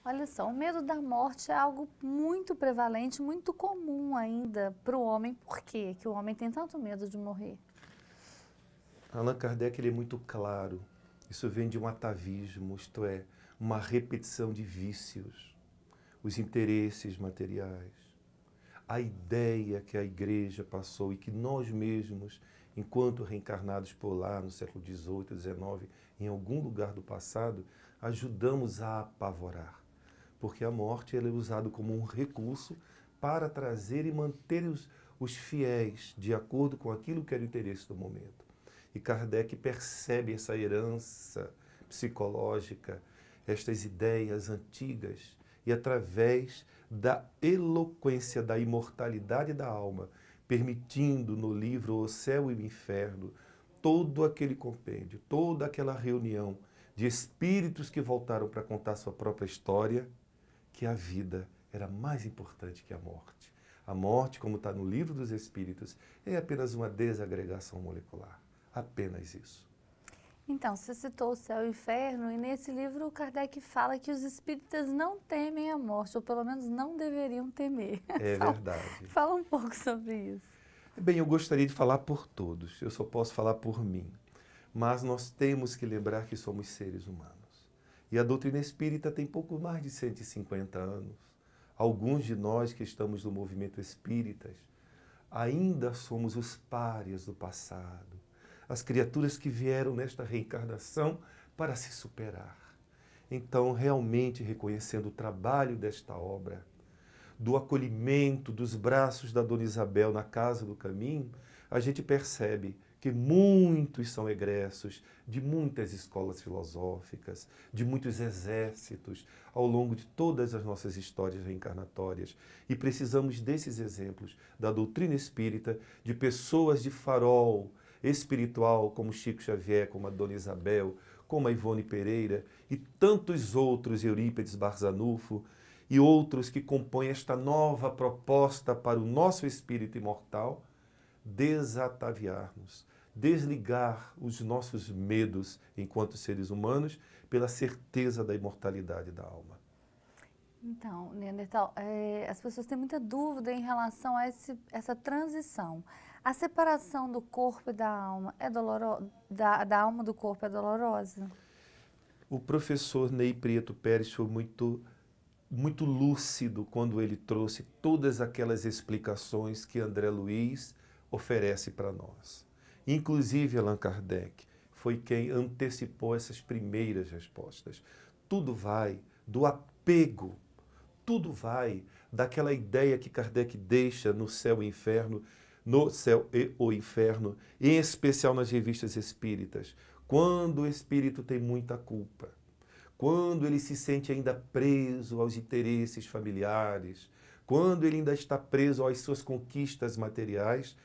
Olha só, o medo da morte é algo muito prevalente, muito comum ainda para o homem. Por quê que o homem tem tanto medo de morrer? Allan Kardec ele é muito claro. Isso vem de um atavismo, isto é, uma repetição de vícios, os interesses materiais, a ideia que a igreja passou e que nós mesmos, enquanto reencarnados por lá no século XVIII, XIX, em algum lugar do passado, ajudamos a apavorar. Porque a morte ela é usada como um recurso para trazer e manter os fiéis de acordo com aquilo que era o interesse do momento. E Kardec percebe essa herança psicológica, estas ideias antigas, e através da eloquência da imortalidade da alma, permitindo no livro O Céu e o Inferno, todo aquele compêndio, toda aquela reunião de espíritos que voltaram para contar sua própria história, que a vida era mais importante que a morte. A morte, como está no livro dos Espíritos, é apenas uma desagregação molecular. Apenas isso. Então, você citou o céu e o inferno, e nesse livro o Kardec fala que os espíritas não temem a morte, ou pelo menos não deveriam temer. É Fala, verdade. fala um pouco sobre isso. Bem, eu gostaria de falar por todos, eu só posso falar por mim. Mas nós temos que lembrar que somos seres humanos. E a doutrina espírita tem pouco mais de 150 anos. Alguns de nós que estamos no movimento espíritas ainda somos os párias do passado, as criaturas que vieram nesta reencarnação para se superar. Então, realmente reconhecendo o trabalho desta obra, do acolhimento dos braços da Dona Isabel na Casa do Caminho, a gente percebe que muitos são egressos de muitas escolas filosóficas, de muitos exércitos, ao longo de todas as nossas histórias reencarnatórias. E precisamos desses exemplos da doutrina espírita, de pessoas de farol espiritual, como Chico Xavier, como a Dona Isabel, como a Ivone Pereira e tantos outros, Eurípides Barzanufo, e outros que compõem esta nova proposta para o nosso espírito imortal, desataviar-nos, desligar os nossos medos enquanto seres humanos pela certeza da imortalidade da alma. Então, Neandertal, as pessoas têm muita dúvida em relação a essa transição. A separação do corpo e da alma é dolorosa? Da alma do corpo é dolorosa? O professor Ney Prieto Pérez foi muito lúcido quando ele trouxe todas aquelas explicações que André Luiz oferece para nós. Inclusive Allan Kardec foi quem antecipou essas primeiras respostas. Tudo vai do apego, tudo vai daquela ideia que Kardec deixa no Céu e Inferno, no Céu e o Inferno, em especial nas revistas espíritas, quando o espírito tem muita culpa, quando ele se sente ainda preso aos interesses familiares, quando ele ainda está preso às suas conquistas materiais,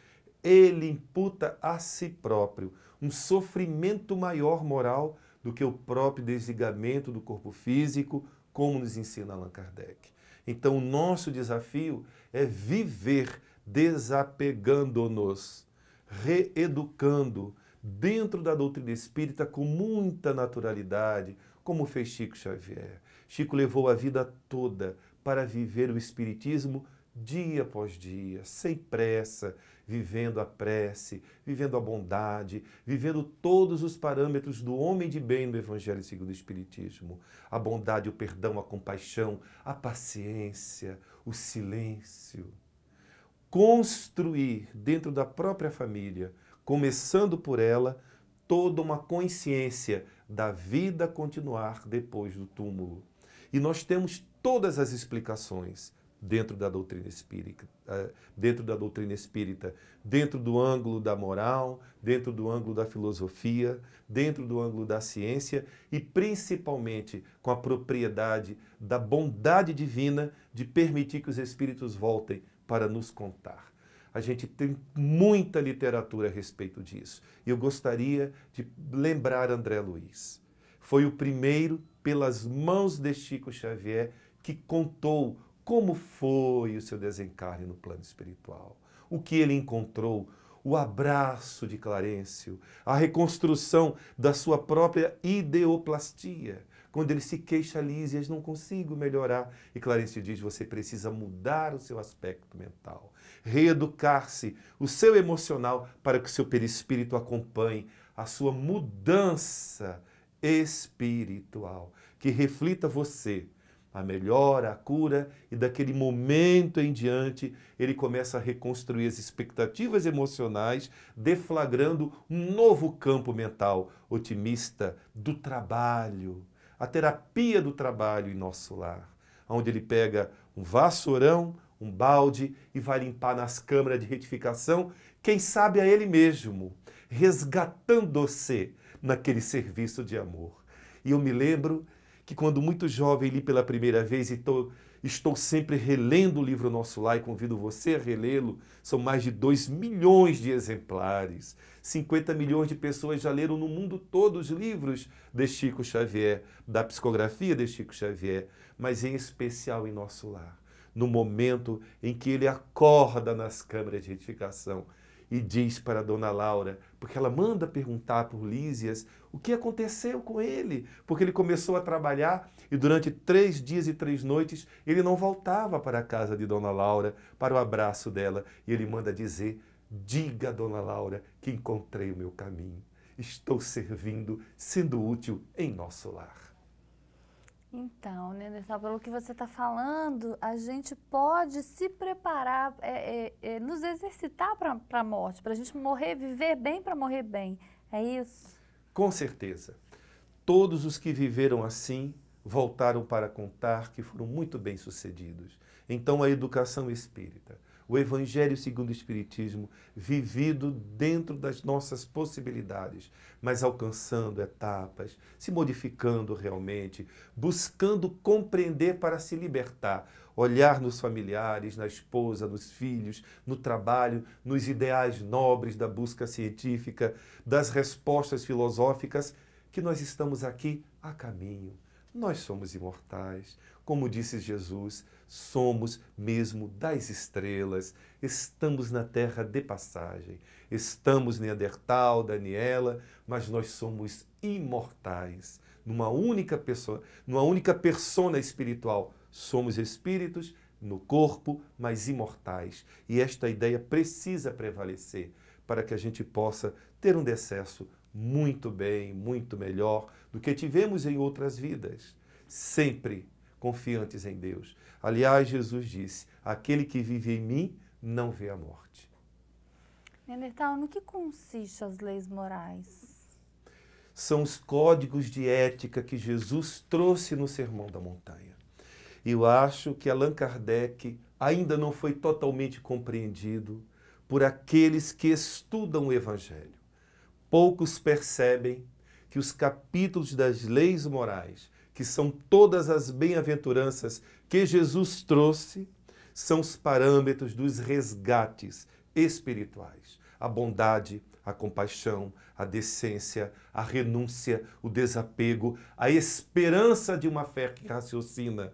ele imputa a si próprio um sofrimento maior moral do que o próprio desligamento do corpo físico, como nos ensina Allan Kardec. Então, o nosso desafio é viver desapegando-nos, reeducando dentro da doutrina espírita com muita naturalidade, como fez Chico Xavier. Chico levou a vida toda para viver o espiritismo dia após dia, sem pressa, vivendo a prece, vivendo a bondade, vivendo todos os parâmetros do homem de bem no Evangelho segundo o Espiritismo. A bondade, o perdão, a compaixão, a paciência, o silêncio. Construir dentro da própria família, começando por ela, toda uma consciência da vida continuar depois do túmulo. E nós temos todas as explicações dentro da doutrina espírita, dentro do ângulo da moral, dentro do ângulo da filosofia, dentro do ângulo da ciência e principalmente com a propriedade da bondade divina de permitir que os espíritos voltem para nos contar. A gente tem muita literatura a respeito disso. Eu gostaria de lembrar André Luiz. Foi o primeiro, pelas mãos de Chico Xavier, que contou como foi o seu desencarne no plano espiritual. O que ele encontrou, o abraço de Clarencio, a reconstrução da sua própria ideoplastia, Quando ele se queixa, Lísias, não consigo melhorar. E Clarice diz, você precisa mudar o seu aspecto mental, reeducar-se, o seu emocional, para que o seu perispírito acompanhe a sua mudança espiritual, que reflita você, a melhora, a cura, e daquele momento em diante ele começa a reconstruir as expectativas emocionais, deflagrando um novo campo mental otimista do trabalho, a terapia do trabalho em nosso lar, onde ele pega um vassourão, um balde e vai limpar nas câmaras de retificação, quem sabe a ele mesmo, resgatando-se naquele serviço de amor. E eu me lembro que quando muito jovem li pela primeira vez e estou sempre relendo o livro Nosso Lar e convido você a relê-lo, são mais de 2 milhões de exemplares, 50 milhões de pessoas já leram no mundo todo os livros de Chico Xavier, da psicografia de Chico Xavier, mas em especial em Nosso Lar, no momento em que ele acorda nas câmaras de retificação e diz para a Dona Laura, porque ela manda perguntar por Lísias o que aconteceu com ele, porque ele começou a trabalhar e durante 3 dias e 3 noites ele não voltava para a casa de Dona Laura, para o abraço dela, e ele manda dizer, diga a Dona Laura que encontrei o meu caminho, estou servindo, sendo útil em nosso lar. Então, Neandertal, pelo que você está falando, a gente pode se preparar, nos exercitar para a morte, para a gente morrer, viver bem para morrer bem. É isso? Com certeza. Todos os que viveram assim voltaram para contar que foram muito bem-sucedidos. Então, a educação espírita, o Evangelho segundo o Espiritismo, vivido dentro das nossas possibilidades, mas alcançando etapas, se modificando realmente, buscando compreender para se libertar, olhar nos familiares, na esposa, nos filhos, no trabalho, nos ideais nobres da busca científica, das respostas filosóficas, que nós estamos aqui a caminho. Nós somos imortais. Como disse Jesus, somos mesmo das estrelas. Estamos na terra de passagem. Estamos Neandertal, Daniela, mas nós somos imortais. Numa única persona espiritual. Somos espíritos no corpo, mas imortais. E esta ideia precisa prevalecer para que a gente possa ter um decesso muito bem, muito melhor do que tivemos em outras vidas, sempre confiantes em Deus. Aliás, Jesus disse, aquele que vive em mim não vê a morte. Neandertal, no que consistem as leis morais? São os códigos de ética que Jesus trouxe no Sermão da Montanha. E eu acho que Allan Kardec ainda não foi totalmente compreendido por aqueles que estudam o Evangelho. Poucos percebem que os capítulos das leis morais, que são todas as bem-aventuranças que Jesus trouxe, são os parâmetros dos resgates espirituais. A bondade, a compaixão, a decência, a renúncia, o desapego, a esperança de uma fé que raciocina,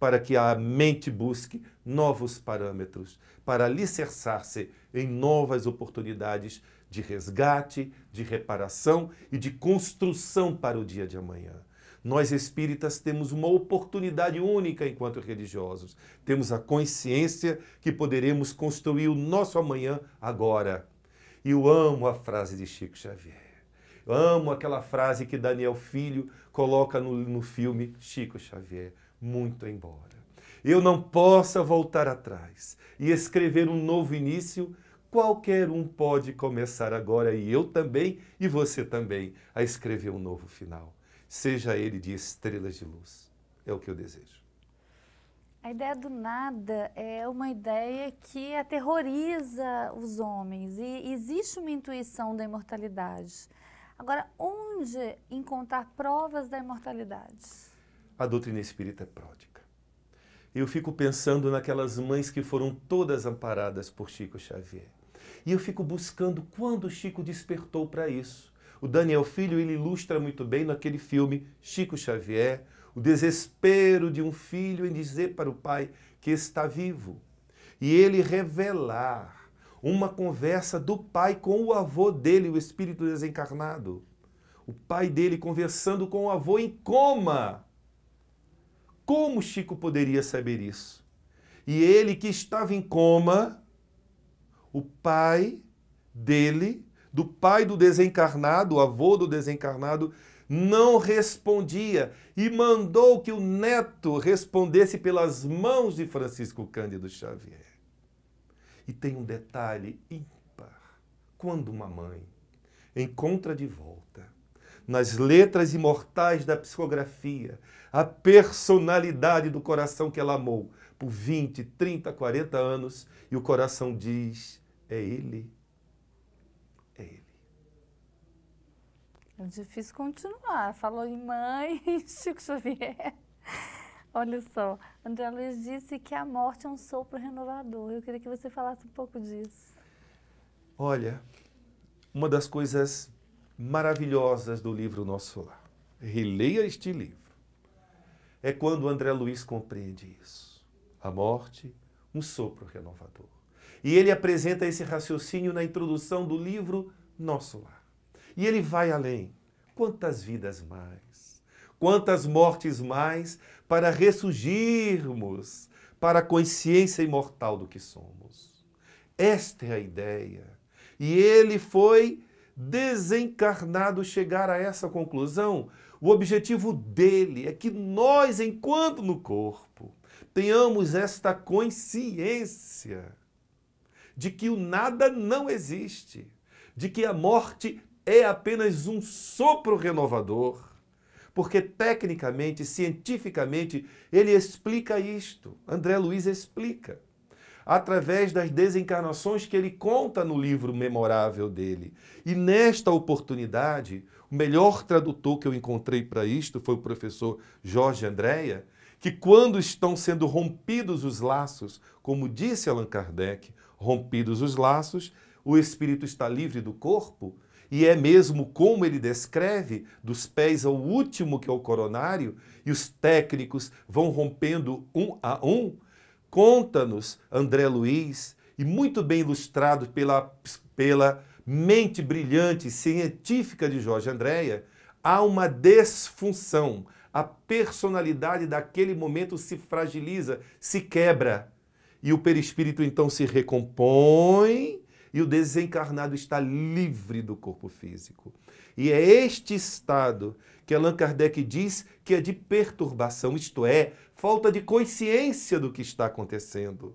para que a mente busque novos parâmetros, para alicerçar-se em novas oportunidades de resgate, de reparação e de construção para o dia de amanhã. Nós espíritas temos uma oportunidade única enquanto religiosos. Temos a consciência que poderemos construir o nosso amanhã agora. E eu amo a frase de Chico Xavier. Eu amo aquela frase que Daniel Filho coloca no filme Chico Xavier. Muito embora eu não possa voltar atrás e escrever um novo início, qualquer um pode começar agora, e eu também, e você também, a escrever um novo final. Seja ele de estrelas de luz. É o que eu desejo. A ideia do nada é uma ideia que aterroriza os homens e existe uma intuição da imortalidade. Agora, onde encontrar provas da imortalidade? A doutrina espírita é pródiga. Eu fico pensando naquelas mães que foram todas amparadas por Chico Xavier. E eu fico buscando quando Chico despertou para isso. O Daniel Filho, ele ilustra muito bem naquele filme Chico Xavier, o desespero de um filho em dizer para o pai que está vivo. E ele revelar uma conversa do pai com o avô dele, o espírito desencarnado. O pai dele conversando com o avô em coma. Como Chico poderia saber isso? E ele que estava em coma, o pai dele, do pai do desencarnado, o avô do desencarnado, não respondia e mandou que o neto respondesse pelas mãos de Francisco Cândido Xavier. E tem um detalhe ímpar. Quando uma mãe encontra de volta, nas letras imortais da psicografia, a personalidade do coração que ela amou por 20, 30, 40 anos, e o coração diz, é ele. É ele. É difícil continuar. Falou em mãe, Chico Xavier. Olha só, André Luiz disse que a morte é um sopro renovador. Eu queria que você falasse um pouco disso. Olha, uma das coisas maravilhosas do livro Nosso Lar, releia este livro, é quando André Luiz compreende isso. A morte, um sopro renovador. E ele apresenta esse raciocínio na introdução do livro Nosso Lar. E ele vai além. Quantas vidas mais? Quantas mortes mais para ressurgirmos para a consciência imortal do que somos? Esta é a ideia. E ele foi desencarnado chegar a essa conclusão. O objetivo dele é que nós, enquanto no corpo, tenhamos esta consciência de que o nada não existe, de que a morte é apenas um sopro renovador, porque tecnicamente, cientificamente, ele explica isto. André Luiz explica, através das desencarnações que ele conta no livro memorável dele. E nesta oportunidade, o melhor tradutor que eu encontrei para isto foi o professor Jorge Andréa, que quando estão sendo rompidos os laços, como disse Allan Kardec, rompidos os laços, o espírito está livre do corpo, e é mesmo como ele descreve, dos pés ao último, que é o coronário, e os técnicos vão rompendo um a um. Conta-nos André Luiz, e muito bem ilustrado pela mente brilhante científica de Jorge Andréa, há uma desfunção. A personalidade daquele momento se fragiliza, se quebra. E o perispírito então se recompõe e o desencarnado está livre do corpo físico. E é este estado que Allan Kardec diz que é de perturbação, isto é, falta de consciência do que está acontecendo.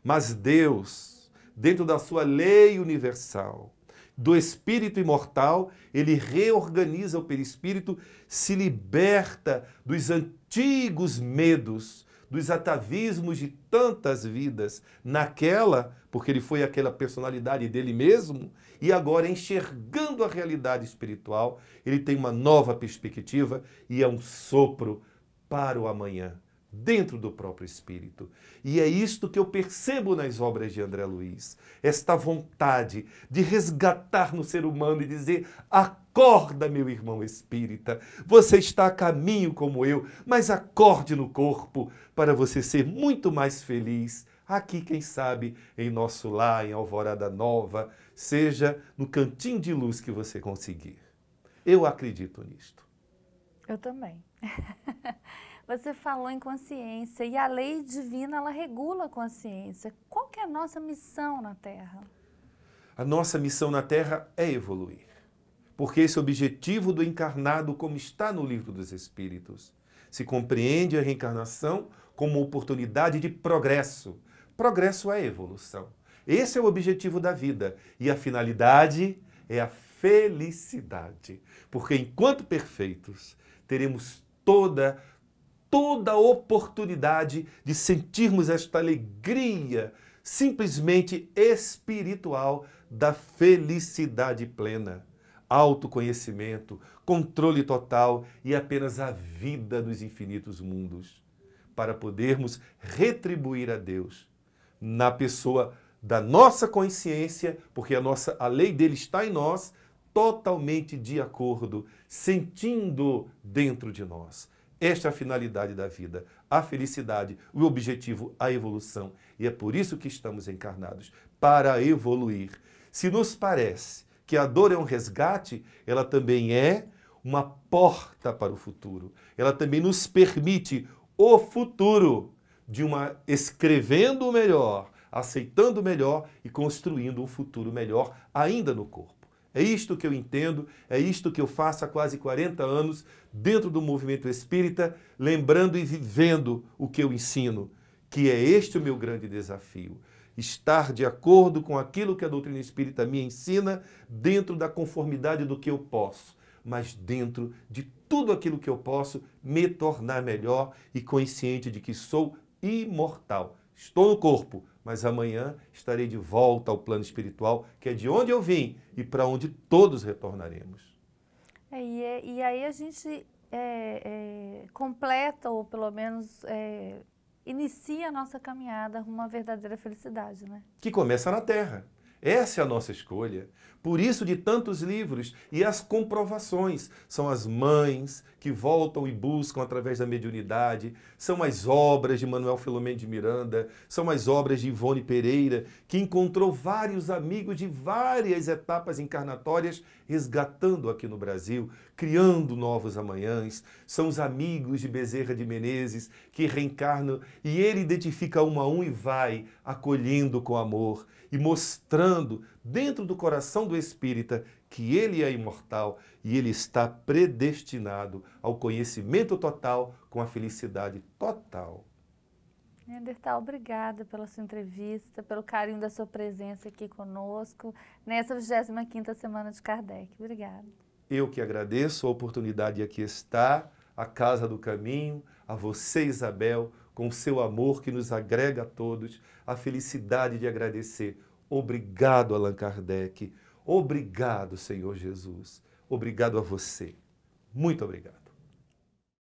Mas Deus, dentro da sua lei universal, do espírito imortal, ele reorganiza o perispírito, se liberta dos antigos medos, dos atavismos de tantas vidas naquela, porque ele foi aquela personalidade dele mesmo, e agora enxergando a realidade espiritual, ele tem uma nova perspectiva e é um sopro para o amanhã, dentro do próprio espírito. E é isto que eu percebo nas obras de André Luiz, esta vontade de resgatar no ser humano e dizer: acorda, meu irmão espírita, você está a caminho como eu, mas acorde no corpo para você ser muito mais feliz. Aqui, quem sabe, em Nosso Lar, em Alvorada Nova, seja no cantinho de luz que você conseguir. Eu acredito nisto. Eu também. Você falou em consciência e a lei divina, ela regula a consciência. Qual que é a nossa missão na Terra? A nossa missão na Terra é evoluir. Porque esse objetivo do encarnado, como está no Livro dos Espíritos, se compreende a reencarnação como oportunidade de progresso. Progresso é evolução. Esse é o objetivo da vida. E a finalidade é a felicidade. Porque enquanto perfeitos, teremos toda a oportunidade de sentirmos esta alegria simplesmente espiritual da felicidade plena. Autoconhecimento, controle total e apenas a vida dos infinitos mundos, para podermos retribuir a Deus na pessoa da nossa consciência, porque a lei dele está em nós, totalmente de acordo, sentindo dentro de nós. Esta é a finalidade da vida, a felicidade, o objetivo, a evolução. E é por isso que estamos encarnados, para evoluir. Se nos parece que a dor é um resgate, ela também é uma porta para o futuro. Ela também nos permite o futuro de escrevendo o melhor, aceitando o melhor e construindo um futuro melhor ainda no corpo. É isto que eu entendo, é isto que eu faço há quase 40 anos dentro do movimento espírita, lembrando e vivendo o que eu ensino, que é este o meu grande desafio. Estar de acordo com aquilo que a doutrina espírita me ensina, dentro da conformidade do que eu posso, mas dentro de tudo aquilo que eu posso, me tornar melhor e consciente de que sou imortal. Estou no corpo, mas amanhã estarei de volta ao plano espiritual, que é de onde eu vim e para onde todos retornaremos. E aí a gente completa, ou pelo menos inicia a nossa caminhada rumo à verdadeira felicidade, né? Que começa na Terra. Essa é a nossa escolha. Por isso de tantos livros e as comprovações. São as mães que voltam e buscam através da mediunidade, são as obras de Manuel Filomeno de Miranda, são as obras de Ivone Pereira, que encontrou vários amigos de várias etapas encarnatórias, resgatando aqui no Brasil, criando novos amanhãs. São os amigos de Bezerra de Menezes, que reencarnam e ele identifica um a um e vai acolhendo com amor e mostrando dentro do coração do espírita que ele é imortal e ele está predestinado ao conhecimento total com a felicidade total. Neandertal, obrigada pela sua entrevista, pelo carinho da sua presença aqui conosco nessa 25ª Semana de Kardec. Obrigada. Eu que agradeço a oportunidade de aqui estar, a Casa do Caminho, a você, Isabel, com o seu amor que nos agrega a todos, a felicidade de agradecer. Obrigado, Allan Kardec. Obrigado, Senhor Jesus. Obrigado a você. Muito obrigado.